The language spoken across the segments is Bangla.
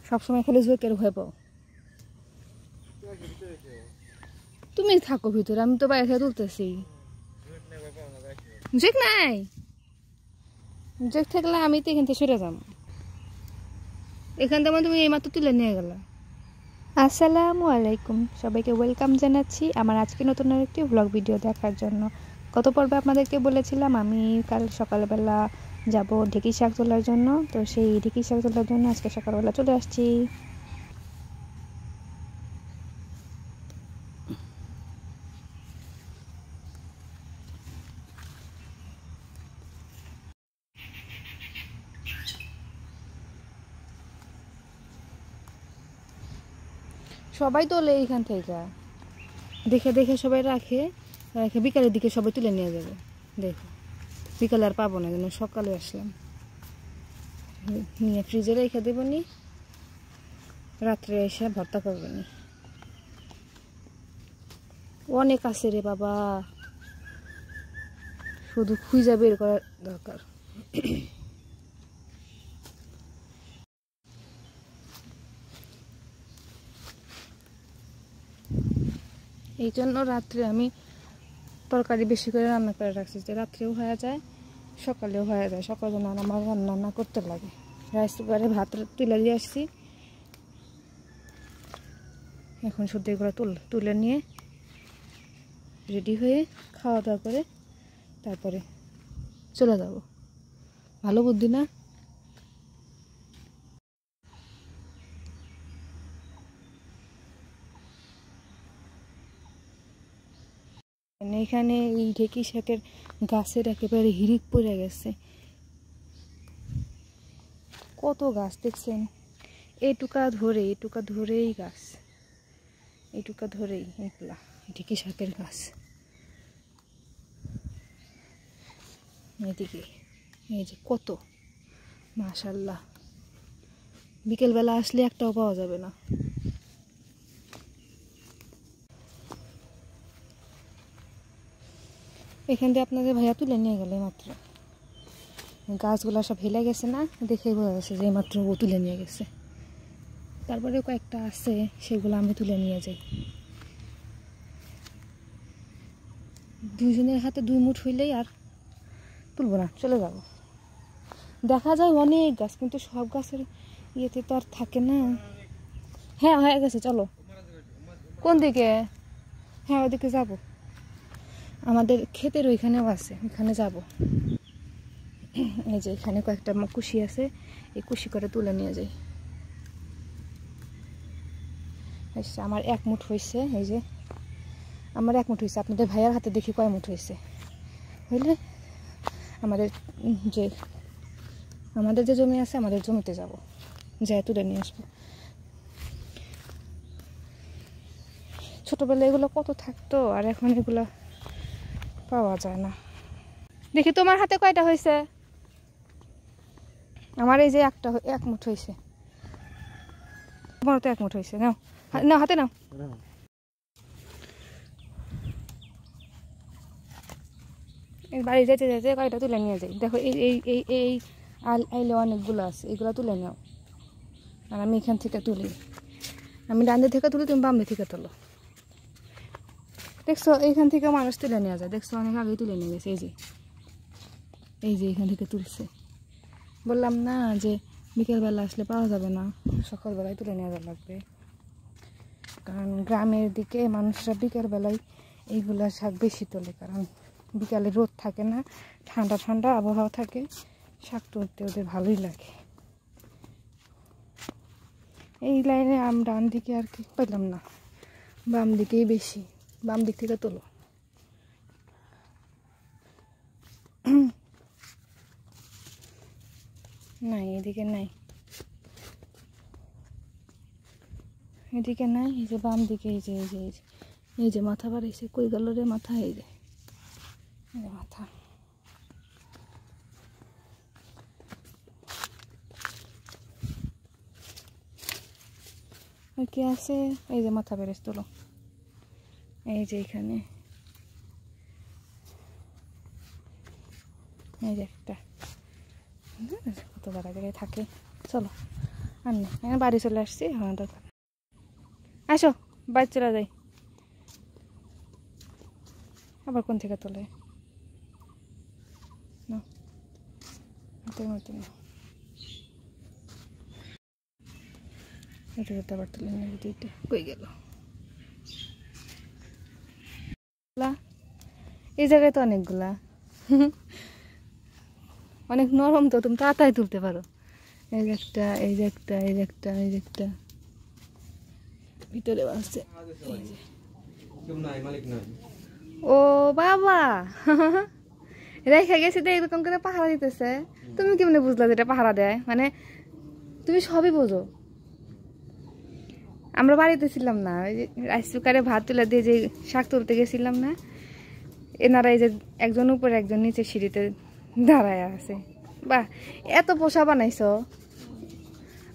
সবসময় খালি জোকের ভয় পাও। তুমি থাকো ভিতরে, আমি তো বাইরে থেকে তুলতেছি। জেক নাই, জেক থাকলে আমি তো এখান থেকে সরে যাবো। এখান থেকে তুমি এইমাত্র তুলে নিয়ে গেল। আসসালামু আলাইকুম, সবাইকে ওয়েলকাম জানাচ্ছি আমার আজকে নতুন আরেকটি ব্লগ ভিডিও দেখার জন্য। গত পর্বে আপনাদেরকে বলেছিলাম আমি কাল সকালবেলা যাব ঢেঁকি শাক তোলার জন্য, তো সেই ঢেঁকি শাক তোলার জন্য আজকে সকালবেলা চলে আসছি। সবাই তোলে এইখান থেকে, দেখে দেখে সবাই রাখে, বিকালের দিকে সবাই তুলে নিয়ে যাবে। দেখো বিকালে আর পাবো না, যেন সকালে আসলাম, নিয়ে ফ্রিজে রেখে দেবো নি, রাত্রে এসে ভর্তা করবে নি। অনেক আছে রে বাবা, শুধু খুঁজে বের করার দরকার। এই জন্য রাত্রে আমি তরকারি বেশি করে রান্না করে রাখছি, যে রাত্রেও হয়ে যায় সকালেও হয়ে যায়। সকালে যেন আমার রান্না করতে লাগে। রাইস কুকারে ভাত তুলে দিয়ে আসছি, এখন শুধু এগুলো তুলে নিয়ে রেডি হয়ে খাওয়া দাওয়া করে তারপরে চলে যাব। ভালো বুদ্ধি না? এখানে এই ঢেঁকি শাকের গাছের একেবারে হিড়িক পড়ে গেছে। কত গাছ দেখছেন, এটুকা ধরেই গাছ, এটুকা ধরেই এগুলা ঢেঁকি শাকের গাছ। এদিকে এই যে কত, মাশাআল্লাহ, বিকেলবেলা আসলে একটাও পাওয়া যাবে না। এখান থেকে আপনাদের ভাইয়া তুলে নিয়ে গেলে মাত্র, গাছগুলো সব হেলে গেছে না, দেখেই বোঝা যাচ্ছে যে মাত্র ও তুলে নিয়ে গেছে। তারপরে কয়েকটা আছে, সেগুলো আমি তুলে নিয়ে যাই। দুইজনের হাতে 2 মুঠ হইলেই আর তুলবো না, চলে যাব। দেখা যায় অনেক গাছ, কিন্তু সব গাছের ইয়েতে তো আর থাকে না। হ্যাঁ হয়ে গেছে, চলো। কোন দিকে? হ্যাঁ ওদিকে যাব, আমাদের ক্ষেতের ওইখানেও আছে, ওইখানে যাব। এই যে এখানে কয়েকটা কুশি আছে, এই কুশি করে তুলে নিয়ে যাই। আমার 1 মুঠ হয়েছে, এই যে আমার 1 মুঠ হয়েছে। আপনাদের ভাইয়ার হাতে দেখি কয় মুঠ হয়েছে। হইলে আমাদের যে জমি আছে, আমাদের জমিতে যাব, যাই তুলে নিয়ে আসবো। ছোটবেলায় এগুলো কত থাকতো, আর এখন এগুলো পাওয়া যায় না। দেখি তোমার হাতে কয়টা হয়েছে? আমার এই যে 1 মুঠ হয়েছে। তোমার তো 1 মুঠ হয়েছে, নাও নাও, হাতে নাও। বাড়ি যেতে যেতে কয়টা তুলে নিয়ে যাই। দেখো এই এই এই এই আইলে অনেকগুলো আছে, এগুলো তুলে নাও। আর আমি এখান থেকে তুলি, আমি ডান দিক থেকে তুলি, তুমি বাম দিক থেকে তোলো। দেখছো এইখান থেকে মানুষ তুলে নেওয়া যায়, দেখছো অনেক আগে তুলে নিয়ে গেছে। এই যে এখান থেকে তুলছে। বললাম না যে বিকেলবেলা আসলে পাওয়া যাবে না, সকালবেলায় তুলে নেওয়া লাগবে। কারণ গ্রামের দিকে মানুষরা বিকেলবেলায় এইগুলা শাক বেশি তোলে, কারণ বিকালে রোদ থাকে না, ঠান্ডা ঠান্ডা আবহাওয়া থাকে, শাক তুলতে ওদের ভালোই লাগে। এই লাইনে ডান দিকে আর কি পেলাম না, বাম দিকেই বেশি। বাম দিক থেকে তোলো। নাই এদিকে নাই, এদিকে নাই। এই যে বাম দিকে, এই যে এই যে এই যে মাথা বাড়াইছে, কই গেল রে মাথা? এই যে মাথা। কি আছে? এই যে মাথা বেড়েছে, তোলো। এই যে এখানে এই যে একটা, কত জায়গায় থাকে। চলো আর না এখানে বাড়ি চলে আসছি এখন দরকার আসো বাইরে চলে যাই আবার কোন থেকে তোলে না হাতের মতো না এটা আবার তুলে নেবে দুইটা কই গেল এই জায়গায় তো অনেকগুলা অনেক নরম তো তুমি তাড়াতাড়ি তুলতে পারো এই যে একটা এই যে একটা এই যে একটা এই যে একটা ভিতরে আছে ও বাবা রেখে গেছি তো এরকম করে পাহারা দিতেছে তুমি কেমনে বুঝলা যেটা পাহারা দেয় মানে তুমি সবই বোঝো আমরা বাড়িতে ছিলাম না ওই যে রাইস কুকারে ভাত তুলে দিয়ে যে শাক তুলতে গেছিলাম না এনারা এই যে একজন উপরে একজন নিচে সিঁড়িতে দাঁড়ায় আছে বাহ এত পোষা বানাইছো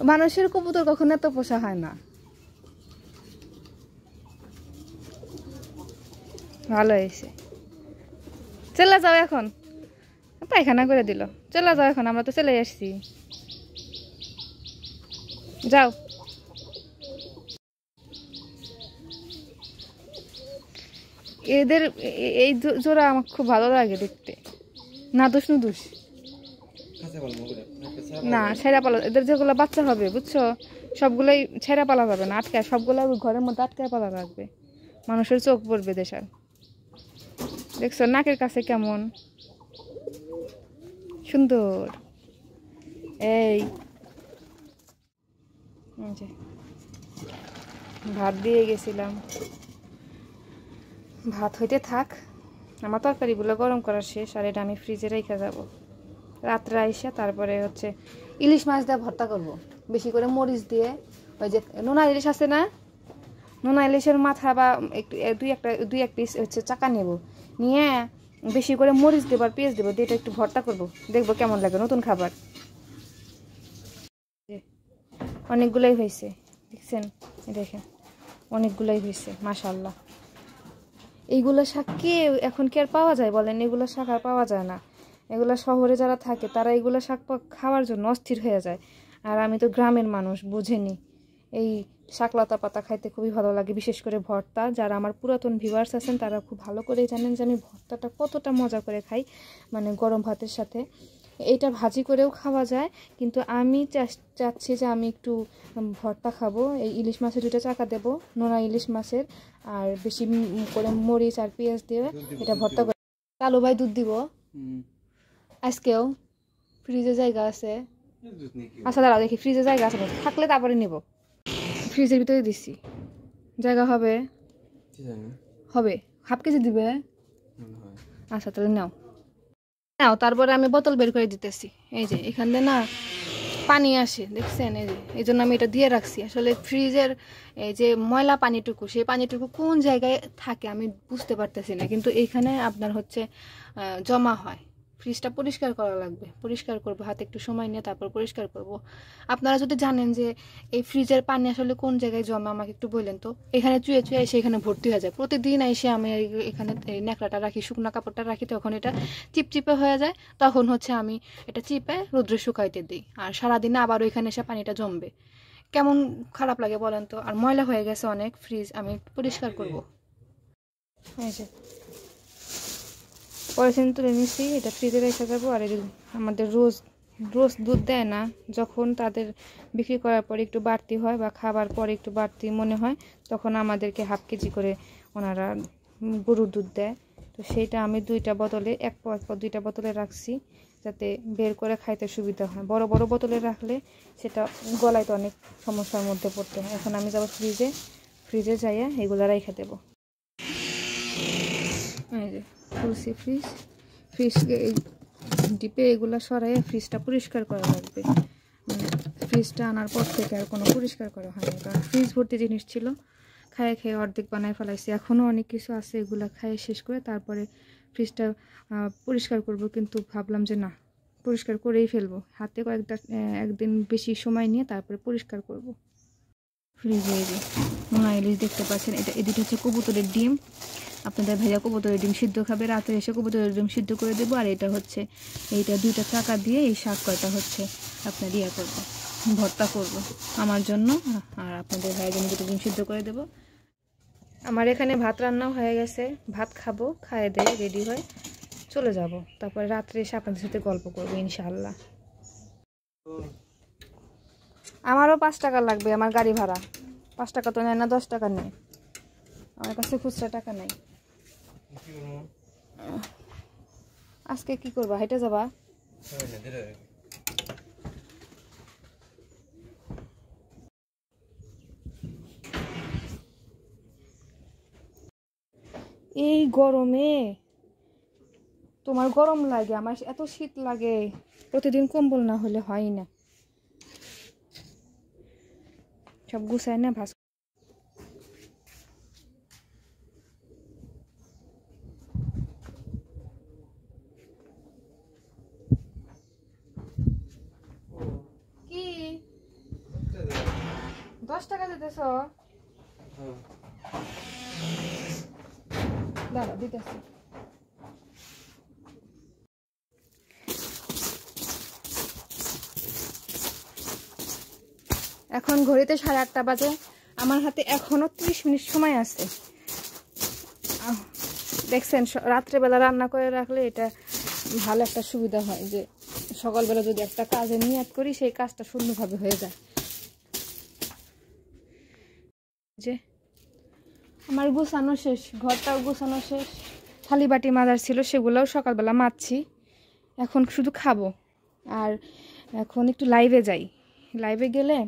মানুষের কবুতর কখনো এত পোষা হয় না ভালো হয়েছে চলে যাও এখন পায়খানা করে দিল চলে যাও এখন আমরা তো চলে আসছি যাও এদের এই জোড়া আমার খুব ভালো লাগে দেখতে না দোষ নুদুষ না ছেঁড়া পালা এদের যেগুলো বাচ্চা হবে বুঝছো সবগুলোই ছেঁড়া পালা যাবে না আটকায় সবগুলো ঘরের মধ্যে আটকায় পালা রাখবে মানুষের চোখ পড়বে দেশার দেখছো নাকের কাছে কেমন সুন্দর এই ভাত দিয়ে গেছিলাম ভাত হইতে থাক আমার তরকারিগুলো গরম করা শেষ আর এটা আমি ফ্রিজে রেখে যাব রাত্রে আইসা তারপরে হচ্ছে ইলিশ মাছ দিয়ে ভর্তা করব বেশি করে মরিচ দিয়ে ওই যে নোনা ইলিশ আছে না নোনা ইলিশের মাথা বা একটু দুই এক পিস হচ্ছে চাকা নেব নিয়ে বেশি করে মরিচ দেবো আর পেঁয়াজ দেবো দিয়ে এটা একটু ভর্তা করবো দেখবো কেমন লাগে নতুন খাবার অনেকগুলাই হয়েছে দেখছেন দেখেন অনেকগুলাই হয়েছে মাশাআল্লাহ এইগুলো শাক কে এখন কি আর পাওয়া যায় বলেন এগুলো শাক আর পাওয়া যায় না এগুলো শহরে যারা থাকে তারা এগুলো শাক খাওয়ার জন্য অস্থির হয়ে যায় আর আমি তো গ্রামের মানুষ বুঝেনি এই শাকলতা পাতা খাইতে খুবই ভালো লাগে বিশেষ করে ভর্তা যারা আমার পুরাতন ভিউয়ার্স আছেন তারা খুব ভালো করেই জানেন যে আমি ভর্তাটা কতটা মজা করে খাই মানে গরম ভাতের সাথে এটা ভাজি করেও খাওয়া যায় কিন্তু আমি চাচ্ছি যে আমি একটু ভর্তা খাবো এই ইলিশ মাছের দুটো চাকা দেবো নোনা ইলিশ মাছের আর বেশি করে মরিচ আর পেঁয়াজ দিয়ে এটা ভর্তা করে কালো ভাই দুধ দিব আজকেও ফ্রিজে জায়গা আছে আচ্ছা দাঁড়া দেখি ফ্রিজে জায়গা আছে থাকলে তারপরে নিব ফ্রিজের ভিতরে দিছি জায়গা হবে হবে হাফ কেজি দিবে আচ্ছা তাহলে নাও নাও তারপরে আমি বোতল বের করে দিতেছি এই যে এখানে না পানি আসে দেখছেন এই যে এই জন্য আমি এটা দিয়ে রাখছি আসলে ফ্রিজের এই যে ময়লা পানিটুকু সেই পানিটুকু কোন জায়গায় থাকে আমি বুঝতে পারতেছি না কিন্তু এইখানে আপনার হচ্ছে জমা হয় ফ্রিজটা পরিষ্কার করা লাগবে পরিষ্কার করবো হাতে একটু সময় নিয়ে তারপর পরিষ্কার করব আপনারা যদি জানেন যে এই ফ্রিজের পানি আসলে কোন জায়গায় জমা আমাকে একটু বললেন তো এখানে চুয়ে চুয়ে এসে এখানে ভর্তি হয়ে যায় প্রতিদিন এসে আমি এখানে ন্যাকড়াটা রাখি শুকনো কাপড়টা রাখি তখন এটা চিপচিপে হয়ে যায় তখন হচ্ছে আমি এটা চিপে রোদ্রে শুকাইতে দিই আর সারাদিনে আবার ওইখানে এসে পানিটা জমবে কেমন খারাপ লাগে বলেন তো আর ময়লা হয়ে গেছে অনেক ফ্রিজ আমি পরিষ্কার করব এই যে পলিথিন তুলে নিচ্ছি এটা ফ্রিজে রেখে দেবো আর আমাদের রোজ দুধ দেয় না যখন তাদের বিক্রি করার পরে একটু বাড়তি হয় বা খাবার পরে একটু বাড়তি মনে হয় তখন আমাদেরকে হাফ কেজি করে ওনারা গরুর দুধ দেয় তো সেইটা আমি দুইটা বোতলে এক পর দুইটা বোতলে রাখছি যাতে বের করে খাইতে সুবিধা হয় বড় বড় বোতলে রাখলে সেটা গলাইতে অনেক সমস্যার মধ্যে পড়তে হয় এখন আমি যাবো ফ্রিজে যাইয়া এগুলো রেখে দেবো এই যে তুলসি ফ্রিজকে ডিপে এগুলো সরাইয়া ফ্রিজটা পরিষ্কার করা লাগবে ফ্রিজটা আনার পর থেকে আর কোনো পরিষ্কার করা হয়নি কারণ ফ্রিজ ভর্তি জিনিস ছিল খায়ে খেয়ে অর্ধেক বানায় ফেলাইছি এখনও অনেক কিছু আছে এগুলো খাইয়ে শেষ করে তারপরে ফ্রিজটা পরিষ্কার করব কিন্তু ভাবলাম যে না পরিষ্কার করেই ফেলবো হাতে একদিন বেশি সময় নিয়ে তারপরে পরিষ্কার করব ফ্রিজে নোনা ইলিশ দেখতে পাচ্ছেন এটা এদিকে হচ্ছে কবুতরের ডিম আপনাদের ভাইয়া কবুতরের ডিম সিদ্ধ খাবে রাতে এসে কবুতরের ডিম সিদ্ধ করে দেবো আর এটা হচ্ছে এইটা দুইটা চাকা দিয়ে এই শাক কয়টা হচ্ছে আপনার ইয়া করবো ভর্তা করব আমার জন্য, আর আপনাদের ভাইয়ের জন্য দুটো ডিম সিদ্ধ করে দেব। আমার এখানে ভাত রান্নাও হয়ে গেছে, ভাত খাবো, খাইয়ে দিয়ে রেডি হয়ে চলে যাব। তারপরে রাত্রে এসে আপনাদের সাথে গল্প করবো ইনশাআল্লাহ। আমারও 5 টাকা লাগবে, আমার গাড়ি ভাড়া। 5 টাকা তো নেয় না, 10 টাকা নেয়। আমার কাছে খুচরা টাকা নাই। আজকে কি করবা, হেঁটে যাবা? এই গরমে তোমার গরম লাগে, আমার এত শীত লাগে, প্রতিদিন কম্বল না হলে হয় না। সব গুছায় না ভাস। কি 10 টাকা দিতেছ? দাঁড়া দিতেছি। এখন ঘড়িতে 8:30 বাজে, আমার হাতে এখনো 30 মিনিট সময় আছে। দেখছেন, রাত্রেবেলা রান্না করে রাখলে এটা ভালো একটা সুবিধা হয় যে সকালবেলা যদি একটা কাজে নিয়াত করি সেই কাজটা সুন্দরভাবে হয়ে যায়। যে আমার গুছানো শেষ, ঘরটাও গুছানো শেষ, থালি বাটি মাজার ছিল সেগুলোও সকালবেলা মাজছি। এখন শুধু খাবো। আর এখন একটু লাইভে যাই, লাইভে গেলে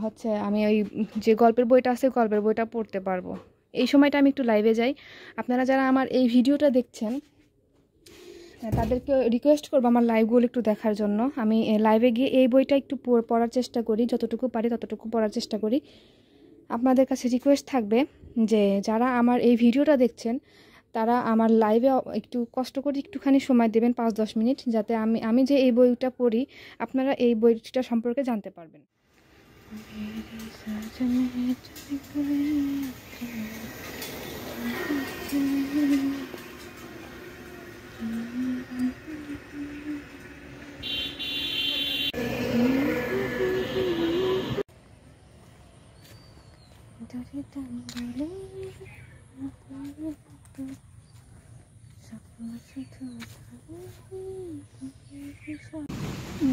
হচ্ছে আমি ওই যে গল্পের বইটা আছে গল্পের বইটা পড়তে পারবো। এই সময়টা আমি একটু লাইভে যাই। আপনারা যারা আমার এই ভিডিওটা দেখছেন তাদেরকে রিকোয়েস্ট করবো আমার লাইভগুলো একটু দেখার জন্য। আমি লাইভে গিয়ে এই বইটা একটু পড়ার চেষ্টা করি, যতটুকু পারি ততটুকু পড়ার চেষ্টা করি। আপনাদের কাছে রিকোয়েস্ট থাকবে যে যারা আমার এই ভিডিওটা দেখছেন তারা আমার লাইভে একটু কষ্ট করে একটুখানি সময় দেবেন, 5-10 মিনিট, যাতে আমি যে এই বইটা পড়ি আপনারা এই বইটা সম্পর্কে জানতে পারবেন।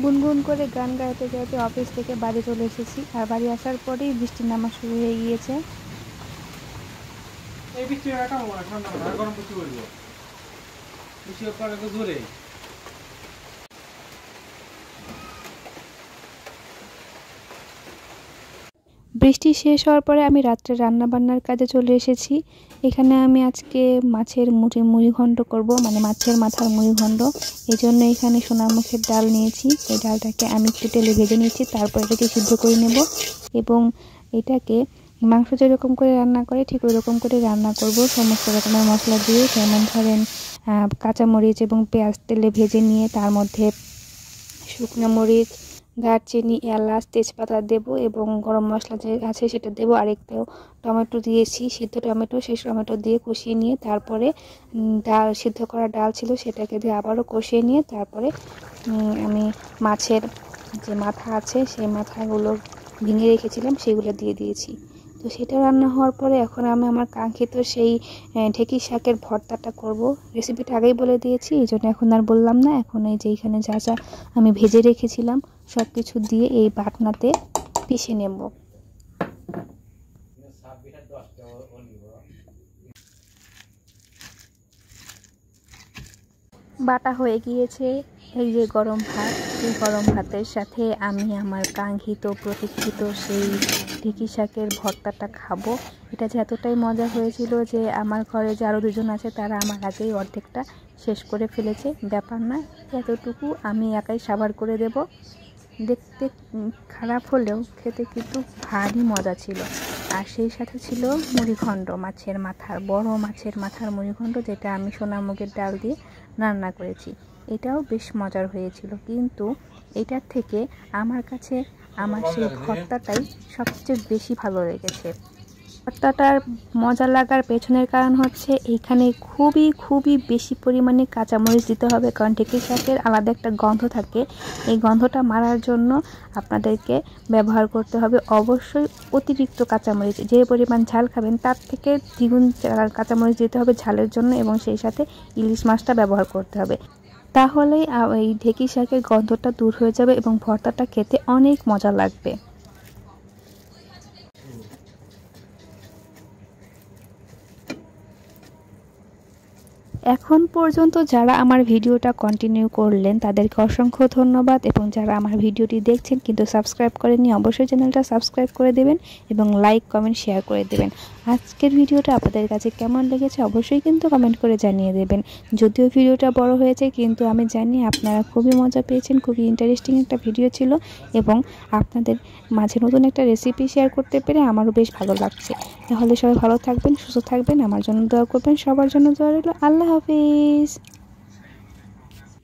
গুনগুন করে গান গাইতে গাইতে অফিস থেকে বাড়ি চলে এসেছি। আর বাড়ি আসার পরেই বৃষ্টি নামা শুরু হয়ে গিয়েছে। এই বৃষ্টি একটা ঠান্ডা গরম বৃষ্টি পড়ব, বৃষ্টি পড়ে তো জোরে। বৃষ্টি শেষ হওয়ার পরে আমি রাত্রে রান্না বান্নার কাজে চলে এসেছি। এখানে আমি আজকে মাছের মুড়িঘণ্ট করব, মানে মাছের মাথার মুড়িঘণ্ট। এই জন্য এখানে সোনামুখের ডাল নিয়েছি। এই ডালটাকে আমি একটু তেলে ভেজে নিয়েছি, তারপর এটাকে সিদ্ধ করে নেব এবং এটাকে মাংস যেরকম করে রান্না করে ঠিক ওই রকম করে রান্না করব, সমস্ত রকমের মশলা দিয়ে। যেমন ধরেন কাঁচামরিচ এবং পেঁয়াজ তেলে ভেজে নিয়ে তার মধ্যে শুকনো মরিচ, দারচিনি, এলাচ, তেজপাতা দেব এবং গরম মশলা যে আছে সেটা দেব। আরেকটাও টমেটো দিয়েছি, সিদ্ধ টমেটো, সেই টমেটো দিয়ে কষিয়ে নিয়ে তারপরে ডাল, সিদ্ধ করা ডাল ছিল সেটাকে দিয়ে আবারও কষিয়ে নিয়ে তারপরে আমি মাছের যে মাথা আছে সেই মাথাগুলো ভেঙে রেখেছিলাম সেগুলো দিয়ে দিয়েছি। তো সেটা রান্না হওয়ার পরে এখন আমি আমার কাঙ্ক্ষিত সেই ঢেঁকি শাকের ভর্তাটা করব। রেসিপিটা আগেই বলে দিয়েছি, এই জন্য এখন আর বললাম না। এখন এই যে এখানে যা যা আমি ভেজে রেখেছিলাম সব কিছু দিয়ে এই বাটনাতে পিষে নেব। বাটা হয়ে গিয়েছে। এই যে গরম ভাত, এই গরম ভাতের সাথে আমি আমার কাঙ্ক্ষিত প্রতীক্ষিত সেই ঢেঁকি শাকের ভর্তাটা খাবো। এটা যে এতটাই মজা হয়েছিল যে আমার ঘরে যে আরও 2জন আছে তারা আমার আগেই অর্ধেকটা শেষ করে ফেলেছে। ব্যাপার না, এতটুকু আমি একাই সাবার করে দেব। দেখতে খারাপ হলেও খেতে কিন্তু ভারী মজা ছিল। আর সেই সাথে ছিল মুড়িঘণ্ট, মাছের মাথার, বড় মাছের মাথার মুড়িঘণ্ট, যেটা আমি সোনামুগের ডাল দিয়ে রান্না করেছি। এটাও বেশ মজার হয়েছিল, কিন্তু এটার থেকে আমার কাছে আমার সেই ভর্তাটাই সবচেয়ে বেশি ভালো লেগেছে। ভর্তা ভর্তাটার মজা লাগার পেছনের কারণ হচ্ছে এখানে খুবই বেশি পরিমাণে কাঁচামরিচ দিতে হবে, কারণ ঢেঁকি শাকের আলাদা একটা গন্ধ থাকে। এই গন্ধটা মারার জন্য আপনাদেরকে ব্যবহার করতে হবে অবশ্যই অতিরিক্ত কাঁচামরিচ। যে পরিমাণ ঝাল খাবেন তার থেকে দ্বিগুণ কাঁচামরিচ দিতে হবে ঝালের জন্য, এবং সেই সাথে ইলিশ মাছটা ব্যবহার করতে হবে। তাহলেই এই ঢেঁকি শাকের গন্ধটা দূর হয়ে যাবে এবং ভর্তাটা খেতে অনেক মজা লাগবে। এখন পর্যন্ত যারা আমার ভিডিওটা কন্টিনিউ করলেন তাদেরকে অসংখ্য ধন্যবাদ, এবং যারা আমার ভিডিওটি দেখছেন কিন্তু সাবস্ক্রাইব করেননি অবশ্যই চ্যানেলটা সাবস্ক্রাইব করে দেবেন এবং লাইক কমেন্ট শেয়ার করে দেবেন। আজকের ভিডিওটা আপনাদের কাছে কেমন লেগেছে অবশ্যই কিন্তু কমেন্ট করে জানিয়ে দেবেন। যদিও ভিডিওটা বড় হয়েছে কিন্তু আমি জানি আপনারা খুবই মজা পেয়েছেন, খুবই ইন্টারেস্টিং একটা ভিডিও ছিল, এবং আপনাদের মাঝে নতুন একটা রেসিপি শেয়ার করতে পেরে আমারও বেশ ভালো লাগছে। তাহলে সবাই ভালো থাকবেন, সুস্থ থাকবেন, আমার জন্য দোয়া করবেন, সবার জন্য দোয়া রইল। আল্লাহ হাফিজ।